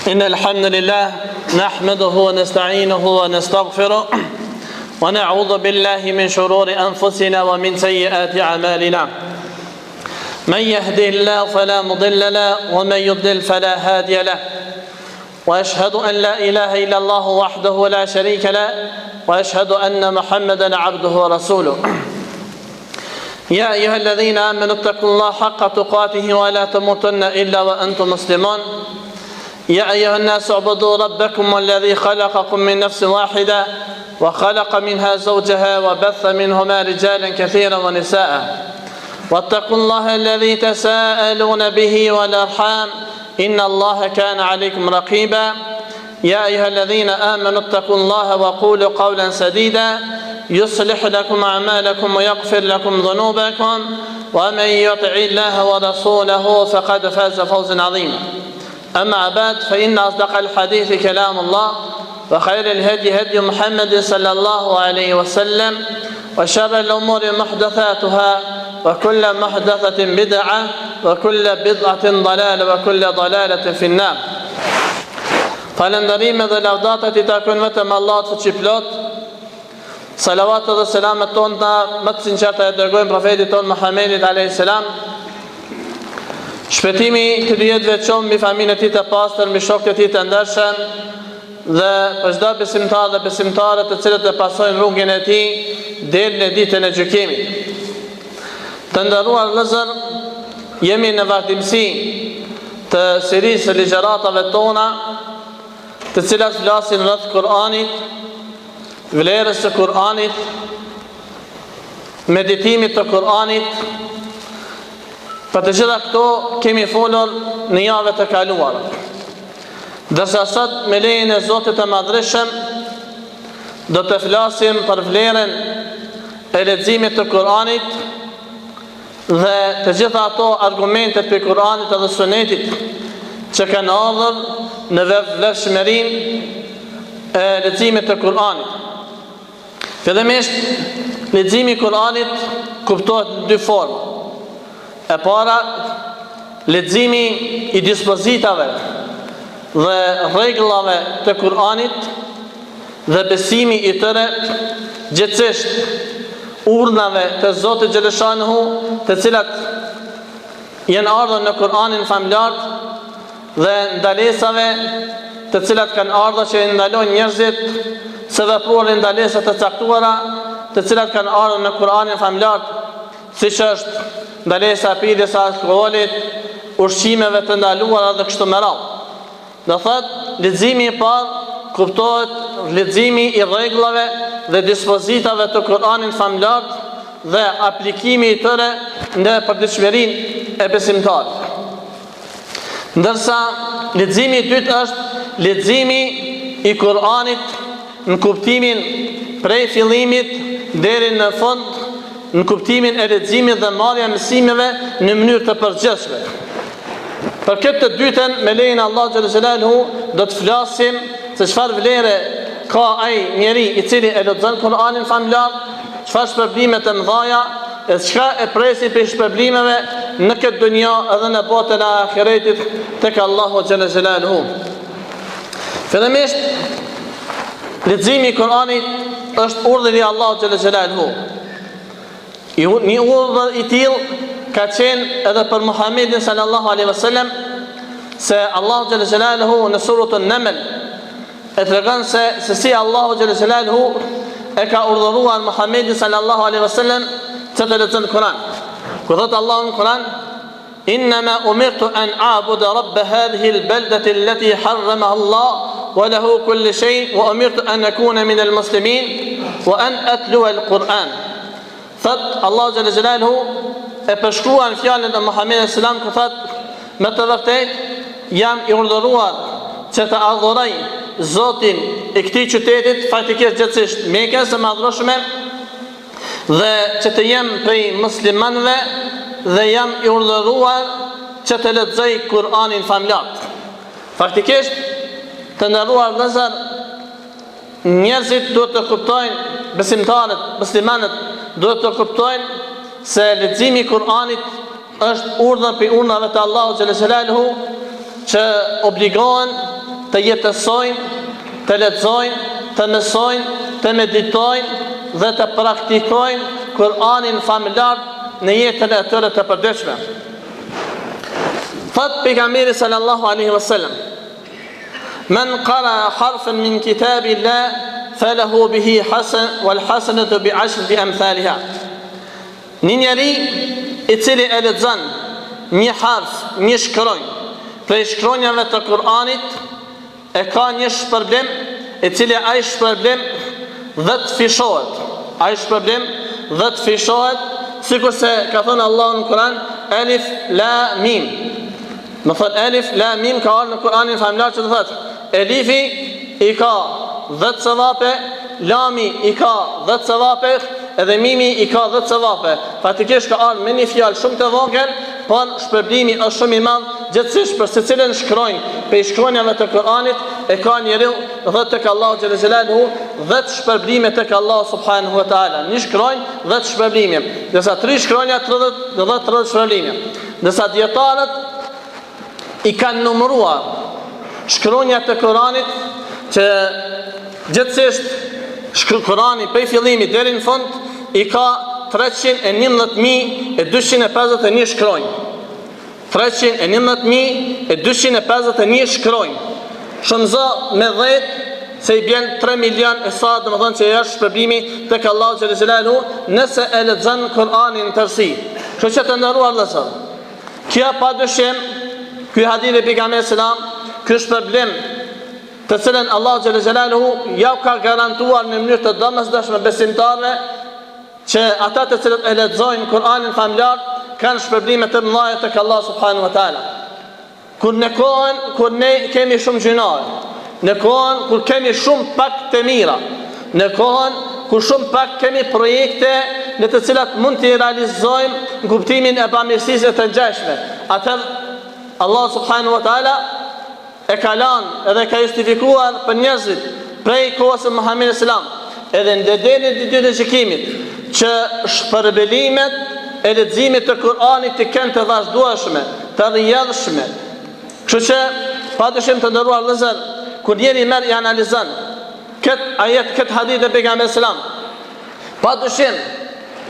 إن الحمد لله نحمده ونستعينه ونستغفره ونعوذ بالله من شرور أنفسنا ومن سيئات أعمالنا من يهده الله فلا مضل له ومن يضلل فلا هادي له وأشهد أن لا إله إلا الله وحده لا شريك له وأشهد أن محمدا عبده ورسوله يا أيها الذين آمنوا اتقوا الله حق تقاته ولا تموتن إلا وأنتم مسلمون يا أيها الناس اعبدوا ربكم والذي خلقكم من نفس واحدة وخلق منها زوجها وبث منهما رجالا كثيرا ونساء واتقوا الله الذي تساءلون به والأرحام إن الله كان عليكم رقيبا يا أيها الذين آمنوا اتقوا الله وقولوا قولا سديدا يصلح لكم أعمالكم ويغفر لكم ذنوبكم ومن يطع الله ورسوله فقد فاز فوزا عظيما أما بعد فإن أصدق الحديث كلام الله وخير الهدي هدي محمد صلى الله عليه وسلم وشر الأمور محدثاتها وكل محدثة بدعة وكل بدعة ضلالة وكل ضلالة في النار. Falëndërime dhe lavdatat I takojnë vetëm Allahut fuqiplot. Salavat dhe selamet tona më të sinqerta e dërgojmë profetit ton Muhammedit alayhis salam. Shpëtimi të jetë veçon mbi familjen e tij të pastër, mbi shokët e tij të ndershëm dhe për çdo besimtar dhe besimtare të cilët e pasojnë rrugën e tij deri në ditën e gjykimit. Të nderuar vëllezër, jemi në vazhdimsi të serisë së ligjëratave tona, të cilat flasin rreth Kur'anit, vlerës së Kur'anit, meditimit të Kur'anit. Për të gjitha këto kemi folur në javët e kaluara. Dërsa sot me lejen e Zotit të Madhreshëm do të flasim për vlerën e leximit të Kur'anit dhe të gjitha ato argumentet për Kur'anit dhe Sunetit që kanë ardhur në vlefshmërinë e leximit të Kur'anit. Fillimisht, leximi I Kur'anit kuptohet në dy forma. E para, leximi I dispozitave dhe rregullave të Kur'anit dhe besimi I tyre, gjithsesi urdhnave të Zotit xhaleshanuhu, të cilat janë ardhur në Kur'anin famlar dhe ndalesave të cilat kanë ardhur që ndalojnë njerëzit se veprojnë ndalesa të caktuara, të cilat kanë ardhur në Kur'anin famlar, siç është ndalesa e pirjes së alkoolit, ushqimeve të ndaluara dhe kështu me radhë. Do thotë, leximi I parë kuptohet leximi I rregullave dhe dispozitave të Kur'anit famlar dhe aplikimi I tyre në përditshmërinë e besimtarit. Ndërsa leximi I dytë është leximi I Kur'anit në kuptimin prej fillimit deri në fund, në kuptimin e leximit dhe marrja mësimeve në mënyrë të përgjithshme. Për këtë të dytën, me lejen e Allahut xhaleshanuhu, do të flasim se çfarë vlere ka ai njeri I cili e lexon Kur'anin famlar, çfarë shpërblime të mëdha e çka e presin për shpërblimeve në këtë dunjë edhe në botën e ahiretit tek Allahu xhaleshanuhu. Fillimisht, leximi I Kur'anit është urdhri I Allahut xhaleshanuhu. Një urdhër I tillë ka qenë edhe për Muhammedin sallallahu alaihi wasallam, se Allahu xhalla xhelaluhu në surën An-Naml e tregon se si Allahu xhalla xhelaluhu e ka urdhëruar Muhammedin sallallahu alaihi wasallam që të lexonte Kur'an. Ku thot Allahu në Kur'an: "Innama umirtu an a'budu rabb hadhihi al-baldati allati harramaha Allah wa lahu kullu shay wa umirtu an akuna min al-muslimin wa an atluwa al-Qur'an." Thot Allahu xhalla xhelaluhu e përshkruan fjalën e Muhamedit sallam ku thot: "Me të vërtetë jam I urdhëruar që të adhuroj Zotin e këtij qytetit, faktikisht gjithsesi Mekës së madhëshme, dhe që të jem prej muslimanëve dhe jam I urdhëruar që të lexoj Kur'anin famlar." Faktikisht, të nderuar vëllezër, njerëzit duhet të kuptojnë, besimtarët, muslimanët duhet të kuptojnë se leximi I Kur'anit është urdhër për urdhrave të Allahut xhaleshaluhu që obligohen të jetësojnë, të lexojnë, të mësojnë, të meditojnë dhe të praktikojnë Kur'anin familjar në jetën e tyre të përditshme. Thot pejgamberi sallallahu alaihi wasallam: "Men qara harfan min kitabillah falahu bihi hasan wal hasanatu bi 10 amthaliha." Një njeri i cili e lexon një harf, një shkronjë prej shkronjave të Kur'anit, e ka një shpërblim i cili ai shpërblim 10 fishohet. Ai shpërblim 10 fishohet, sikurse ka thënë Allahu në Kur'an Alif La Mim. Më thot Alif La Mim ka ardhur në Kur'anin familjar që të thotë Elifi i ka 10 sevape, Lami i ka 10 sevape, edhe Mimi i ka 10 sevape. Fatikisht ka ardhur me një fjalë shumë të vogël, por shpërblimi është shumë i madh, gjithsesi për secilën shkronjë pe shkronjave të Kur'anit e ka njeriu dhe tek Allahu xhalla xhelaluhu 10 shpërblime tek Allahu subhanahu wa taala. Një shkronjë 10 shpërblime, ndërsa 3 shkronja 30 shpërblime. Ndërsa dietarët i kanë numëruar shkronjat e Kur'anit që gjithsesi Kur'ani prej fillimit deri në fund i ka 311.251 shkronjë. 311.251 shkronjë. Shumëzo me 10 se i bjen 3 milion e sa, dhe më thonë që është shpërblimi tek Allahu xhalla xhelaluhu nëse e lexon Kur'anin në tërësi. Kështu që të nderuar vëllezër, kjo padyshim, ky hadith e pejgamberit selam, ky shpërblim të cilën Allahu xhalla xhelaluhu ja ka garantuar në mënyrë të domosdoshme besimtarëve që ata të cilët e lexojnë Kur'anin familjar kanë shpërblime të mëdha tek Allah subhanahu wa taala. Kur ne kemi shumë gjinoje, në kohën kur kemi shumë pak të mira, në kohën kur shumë pak kemi projekte në të cilat mund të realizojmë në kuptimin e bamirësisë të ngjashme, atëherë Allah subhanahu wa taala e ka lanë edhe ka justifikuar për njerëzit prej kohës së Muhamedit sallam, edhe në ditën e dytë të gjykimit, që shpërblimet e leximit të Kur'anit të kenë të vazhdueshme, të rrjedhshme. Kështu që padyshim të nderuar vëllezër, kur njeri merr i analizon këtë ajet, këtë hadith e pejgamberit sallam, padyshim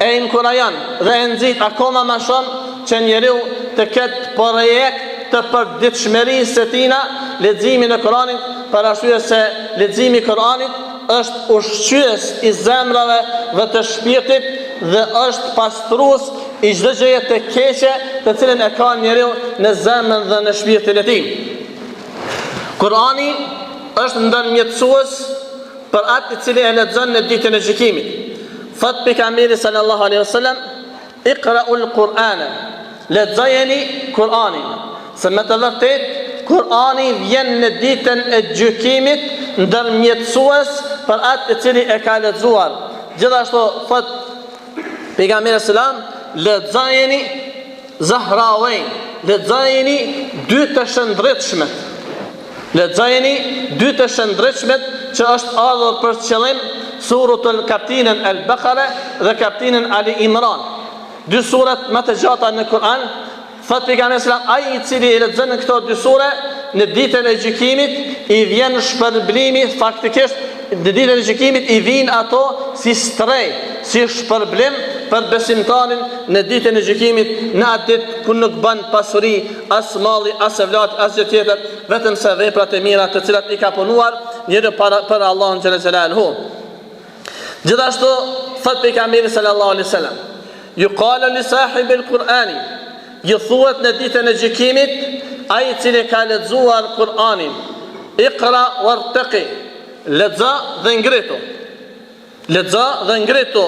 e inkurajon dhe e nxit akoma më shumë që njeriu të ketë projekt të përditshmërisë së tina leximin e Kur'anit, për arsye se leximi i Kur'anit është ushqyes i zemrave dhe të shpirtit dhe është pastrues i çdo gjëje të keqe të cilën e ka njeriu në zemrën dhe në shpirtin e tij. Kur'ani është ndërmjetësues për atë i cili e lexon në ditën e gjykimit. Thot pejgamberi sallallahu alaihi wasallam: "Iqra'ul Qur'ana", lexojeni Kur'anin. Se me të vërtet Kur'ani vjen në ditën e gjykimit ndërmjetësues për atë i cili e ka lexuar. Gjithashtu thot pejgamberi sallam: "Lexojeni Zahrawain", lexojeni dy të shëndritshmet. Lexojeni dy të shëndritshmet që është ardhur për qëllim suratul kapitullin Al-Baqara dhe kapitullin Ali Imran. Dy surat më të gjata në Kur'an. Thot pejgamberi sallam: "Ai i cili e lexon këto dy sure në ditën e gjykimit i vjen shpërblimi, faktikisht në ditën e gjykimit i vijnë ato si strej, si shpërblim për besimtarin në ditën e gjykimit, në atë ditë ku nuk bën pasuri, as malli, as evlat, as gjë tjetër, vetëm se veprat e mira të cilat i ka punuar njeriu për Allahun xhalla xhelaluhu." Gjithashtu thot pejgamberi sallallahu alaihi wasallam: "Yuqalu li sahibil Qur'ani", ju thuhet në ditën e gjykimit ai i cili ka lexuar Kur'anin: "Iqra wartaqi", lexo dhe ngritu. Lexo dhe ngritu.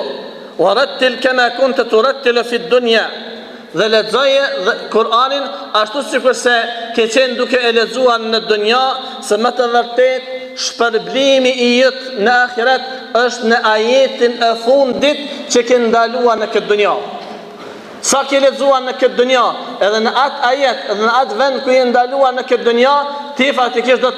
"Warattil kama kunta turattilu fi dunya", dhe lexoje Kur'anin ashtu sikurse ke qenë duke e lexuar në dunja, se më të vërtet shpërblimi i jot në ahiret është në ajetin e fundit që ke ndaluar në këtë dunja. Sa ke lexuar në këtë dunja, edhe në atë ajet, edhe në atë vend ku je ndaluar në këtë dunja, ti faktikisht do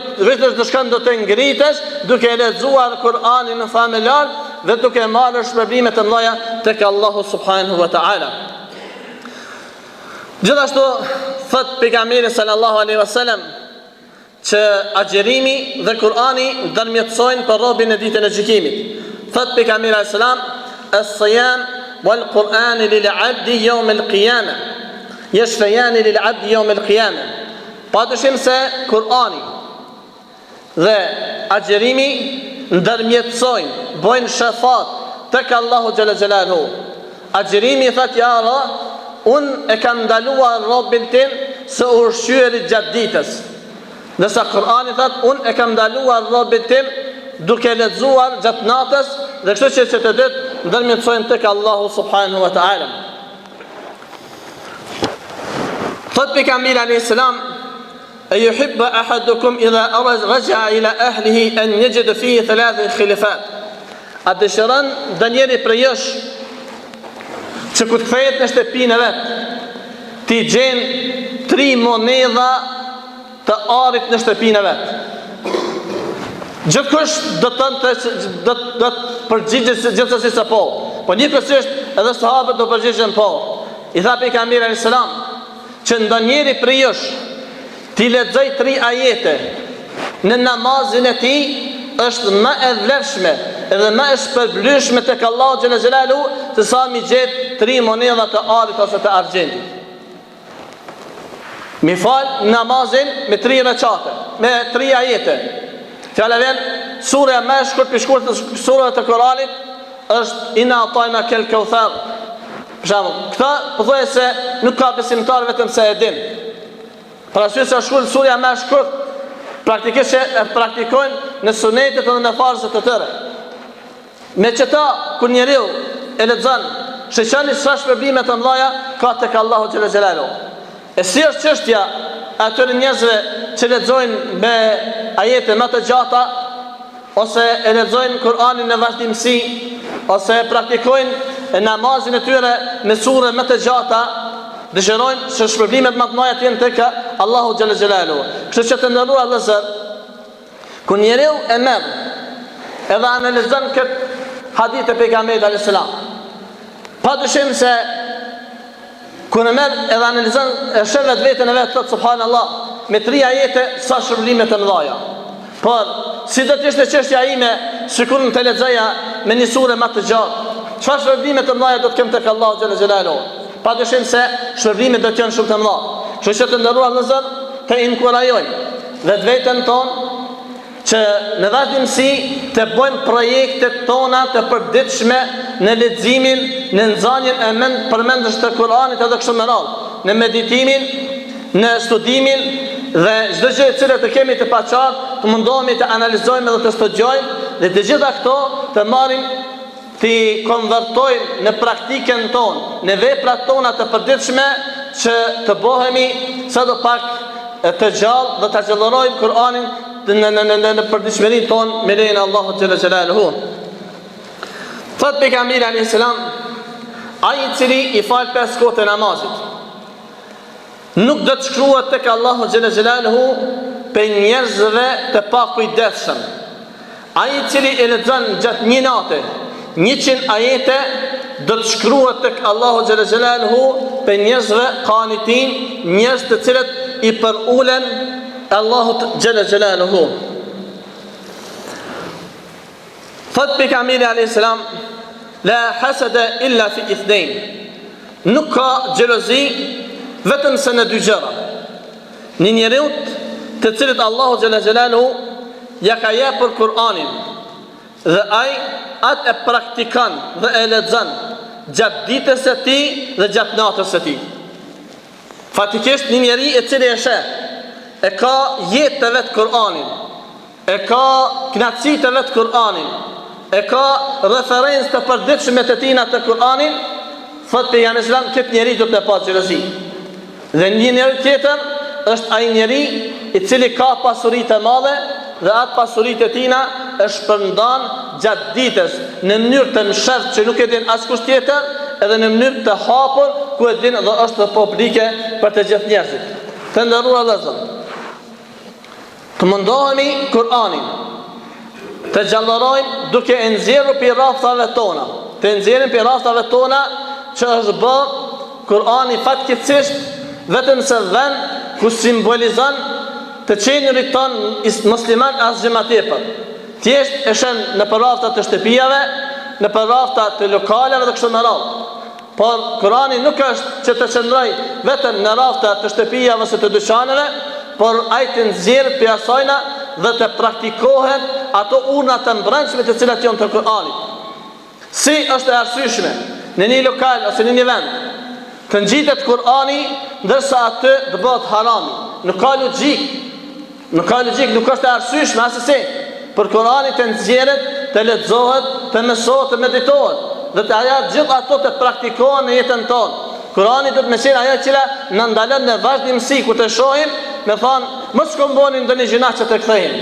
të ngritesh duke lexuar Kur'anin në familjar dhe duke marrë shpërblime të mëdha tek Allahu subhanahu wa ta'ala. Gjithashtu thot pejgamberi sallallahu alaihi wasallam që agjerimi dhe Kur'ani ndërmjetësojnë për robin e ditën e gjykimit. Thot pejgamberi alayhis salam, "As-siyam wal-Qur'an lil-'abdi yawm al-qiyamah, yashfayani lil-'abdi yawm al-qiyamah." Padyshim se Kur'ani dhe agjerimi ndërmjetësojnë, bojnë shafat tek Allahu xhalla xhelaluhu. Agjerimi thot, ja Allah, unë e kam ndaluar robin tim së ushqyerit gjatë ditës. Nësa Kur'ani thot, unë e kam ndaluar robin tim duke lexuar gjatë natës, dhe kështu që të ditë ndërmjetësojnë tek Allahu subhanahu wa ta'ala. Thot pejgamberi alayhis salam, "Ayuhibbu ahadukum idha raja'a ila ahlihi an yajid fihi thalath khilafat." A dëshiron ndonjëri prej jush që kur kthehet në shtëpinë e vet, ti gjen 3 monedha të arit në shtëpinë e vet. Gjithkush do të përgjigjet gjithsesi se po. Po njëkohësisht edhe sahabët do përgjigjen po. I tha pejgamberi alayhis salam që ndonjëri prej jush ti lexoj 3 ajete në namazin e tij është më e vlefshme edhe më e shpërblyeshme tek Allahu xhalla xhelalu se sa mi gjet 3 monedha të arit ose të argjendit. Mi fal namazin me 3 rekate, me 3 ajete. Fjala vjen sura më e shkurt të surave të Kuranit është Inna atajna kel kauthar. Për shembull, këta pothuaj se nuk ka besimtar vetëm se e din. Për arsye se është surja më e shkurt, praktikisht e praktikojnë në sunetet dhe në farzet e tyre. Me qëta, kur njeriu e lexon, shëqani sa shpërblime të mëdha ka tek Allahu xhalla xhelaluhu. E si është çështja atyre njerëzve që lexojnë me ajete më të gjata, ose e lexojnë Kur'anin në vazhdimsi, ose e praktikojnë namazin e tyre me sure më të gjata, dëshirojnë se shpërblimet më të mëdha të jenë tek Allahu xhalla xhelaluhu. Kështu që të nderuar vëllezër, kur njeriu e merr edhe analizon këtë hadith e pejgamberit alayhis salam, padyshim se kur e merr edhe analizon e shëvet veten e vet, thot subhanallahu, me 3 ajete sa shpërblime të mëdha. Por si do të ishte çështja ime sikur në të lexoja me një sure më të gjatë, çfarë shpërblime të mëdha do të kem tek Allahu xhalla xhelaluhu? Padyshim se shpërblimet do të jenë shumë të mëdha. Kështu që të nderuar vëllezër, të inkurajojmë vetveten tonë që në vazhdimsi të bëjmë projektet tona të përditshme në leximin, në nxënien e përmendjes të Kuranit edhe kështu me radhë, në meditimin, në studimin dhe çdo gjë që të kemi të paqartë, të mundohemi të analizojmë dhe të studiojmë dhe të gjitha këto të marrim të konvertojmë në praktikën tonë, në veprat tona të përditshme që të bëhemi sadopak të gjallë dhe të gjallërojmë Kur'anin në përditshmërinë tonë me lejen e Allahut xhalla xhelaluhu. Thot pejgamberi alayhis salam, ai i cili i fal 5 kohë namazit, nuk do të shkruhet tek Allahu xhalla xhelaluhu për njerëzve të pakujdesshëm. Ai i cili e lexon gjatë një nate 100 ajete do të shkruhet tek Allahu xhalla xhelaluhu për njerëzve qanitin, njerëz të cilët i përulen Allahut xhalla xhelaluhu. Thot pejgamberi alayhis salam, la hasada illa fi ithnain. Nuk ka xhelozi vetëm se në 2 gjëra. Në njeriu të cilët Allahu xhalla xhelaluhu ja ka jepur Kur'anin dhe ai atë e praktikon dhe e lexon gjatë ditës së tij dhe gjatë natës së tij. Fatikisht një njeri i cili e sheh, e ka jetë të vetë Kur'anin, e ka knatësi të vetë Kur'anin, e ka referencë të përditshme të tina të Kur'anin, thot pejgamberi sallallahu alajhi wasallam, këtë njeri do të pas xhelozi. Dhe një njeri tjetër është ai njeri i cili ka pasuri të mëdha dhe atë pasuritë e tina e shpërndan gjatë ditës në mënyrë të msheft që nuk e din askush tjetër, edhe në mënyrë të hapur ku e din dhe është publike për të gjithë njerëzit. Të nderuar vëllezër, të mundohemi Kur'anin të gjallërojmë duke e nxjerrur pi rrafave tona, të nxjerrim pi rrafave tona që është bë Kur'ani fatkeqësisht vetëm se vend ku simbolizon të qenjurit tonë musliman asgjë më tepër. Thjesht e shën në rrafta të shtëpive, në rrafta të lokaleve dhe kështu me radhë. Por Kurani nuk është që të qëndroj vetëm në rrafta të shtëpive ose të dyqaneve, por ai të nxjerrë për asajna dhe të praktikohet ato urna të mbrëmshme të cilat janë të Kuranit. Si është e arsyeshme në një lokal ose në një vend të ngjitet Kurani, ndërsa aty të bëhet harami. Nuk ka logjik. Nuk është e arsyeshme asesi. Për Kurani të nxjerret, të lexohet, të mësohet, të meditohet dhe të ajo gjithë ato të praktikohen në jetën tonë. Kurani do të më thënë ajo e cila na ndalon në vazhdimsi ku të shohim, me thonë, mos komboni ndonjë gjëna që të kthehemi.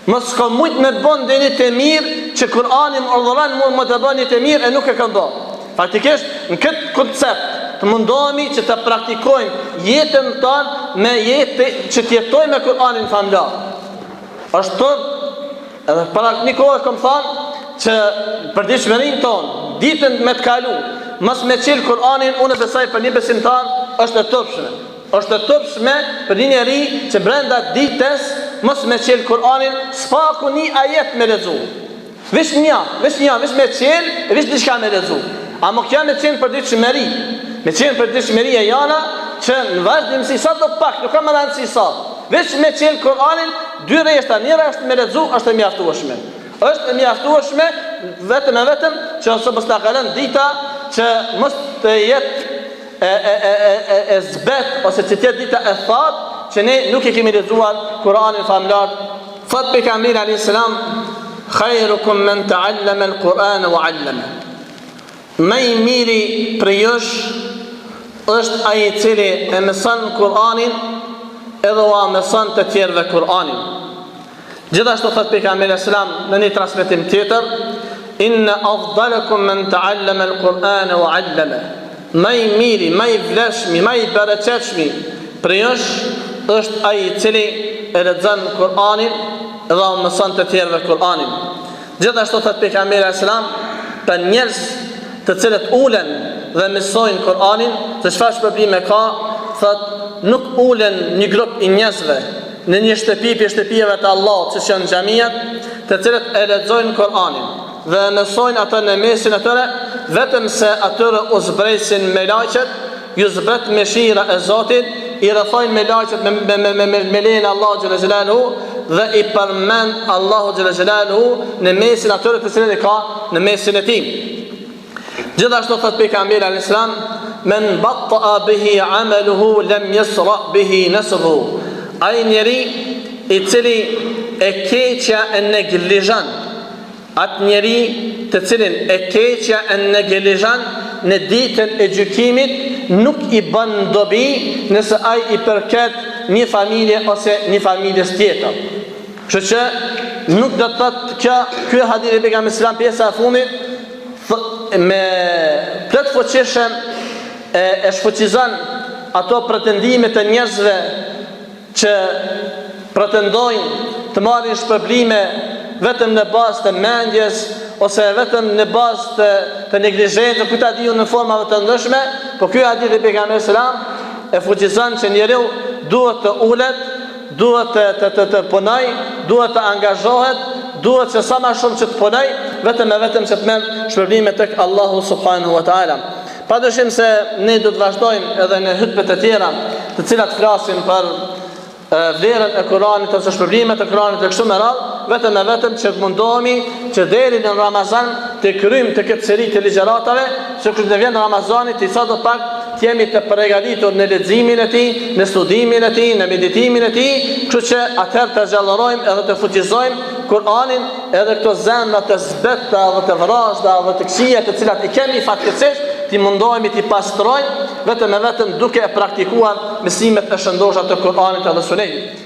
Mos komujt me bën deri të mirë që Kurani më urdhëron mua më të bëni të mirë e nuk e kam bërë. Faktikisht në këtë koncept të mundohemi që të praktikojmë jetën tonë me jetë që të jetojmë me Kur'anin famlar. Ashtu edhe para një kohë kam thënë që për dëshmërinë tonë, ditën me të kalu, mos me çel Kur'anin, unë besoj për një besimtar është e turpshme. Është e turpshme për një njeri që brenda ditës mos me çel Kur'anin, s'paku një ajet me lexu. Vesh me çel, vesh diçka me lexu. A më kjo me qenë për dëshmëri. Me qenë për dëshmëri e jana që në vazhdimsi sa do pak, nuk ka më rëndësi sa. Veç me çel Kur'anin, dy rreshta, njëra është me lexu, është e mjaftueshme. Është e mjaftueshme vetëm që ose mos ta kalon dita që mos të jetë e zbet ose që të jetë dita e thatë që ne nuk e kemi lexuar Kur'anin famlar. Thot pejgamberi alayhis salam, khairukum man ta'allama al-Qur'ana wa 'allama. Më i miri për jush është ai i cili e mëson Kur'anin edhe ua mëson të tjerëve Kur'anin. Gjithashtu thot pejgamberi alayhis salam në një transmetim tjetër, inna afdalakum man ta'allama al-Qur'ana wa 'allama. Më i miri, më i vlefshmi, më i bereqetshmi për jush është ai i cili e lexon Kur'anin dhe ua mëson të tjerëve Kur'anin. Gjithashtu thot pejgamberi alayhis salam për njerëz të cilët ulen dhe mësojnë Kur'anin, se çfarë probleme ka, thot nuk ulen një grup i njerëzve në një shtëpi për shtëpive të Allahut, që janë xhamiat, të cilët e lexojnë Kur'anin dhe mësojnë atë në mesin e tyre, vetëm se atyre u zbresin me lajqet, ju zbret mëshira e Zotit, i rrethojnë me lajqet me lejen e Allahut xhalla xhelaluhu dhe i përmend Allahu xhalla xhelaluhu në mesin atyre të cilët e ka në mesin e tij. Gjithashtu thot pejgamberi alayhis salam, men batta'a bihi 'amaluhu lam yasra bihi nasbuhu. Ai njeri i cili e keqja e neglizhon, atë njeri të cilin e keqja e neglizhon në ditën e gjykimit nuk i bën dobi nëse ai i përket një familje ose një familjes tjetër. Kështu që nuk do të thotë ky hadith e pejgamberit sallallahu pjesa e fundit me plot fuqishëm e shfuqizon ato pretendimet e njerëzve që pretendojnë të marrin shpërblime vetëm në bazë të mendjes ose vetëm në bazë të neglizhencës, ku ta diu në forma të ndryshme, por ky hadith e pejgamberit sallallahu e fuqizon që njeriu duhet të ulet, duhet të punoj, duhet të angazhohet, duhet që sa më shumë që të punoj, vetëm që të merr shpërblime tek Allahu subhanahu wa taala. Padyshim se ne do të vazhdojmë edhe në hutbet e tjera, të cilat flasin për vlerën e Kuranit ose shpërblimet e Kuranit e kështu me radhë, vetëm që të mundohemi që deri në Ramazan të kryjmë të këtë seri të ligjëratave, që kur të vjen Ramazani të sa do pak të jemi të përgatitur në leximin e tij, në studimin e tij, në meditimin e tij, kështu që atëherë të zgjallërojmë edhe të fuqizojmë Kur'anin edhe këto zemra të zbeta dhe të vrazhda dhe të këqija të cilat i kemi fatkeqësisht ti mundohemi ti pastrojmë vetëm duke e praktikuar mësimet e shëndosha të Kur'anit dhe Sunetit.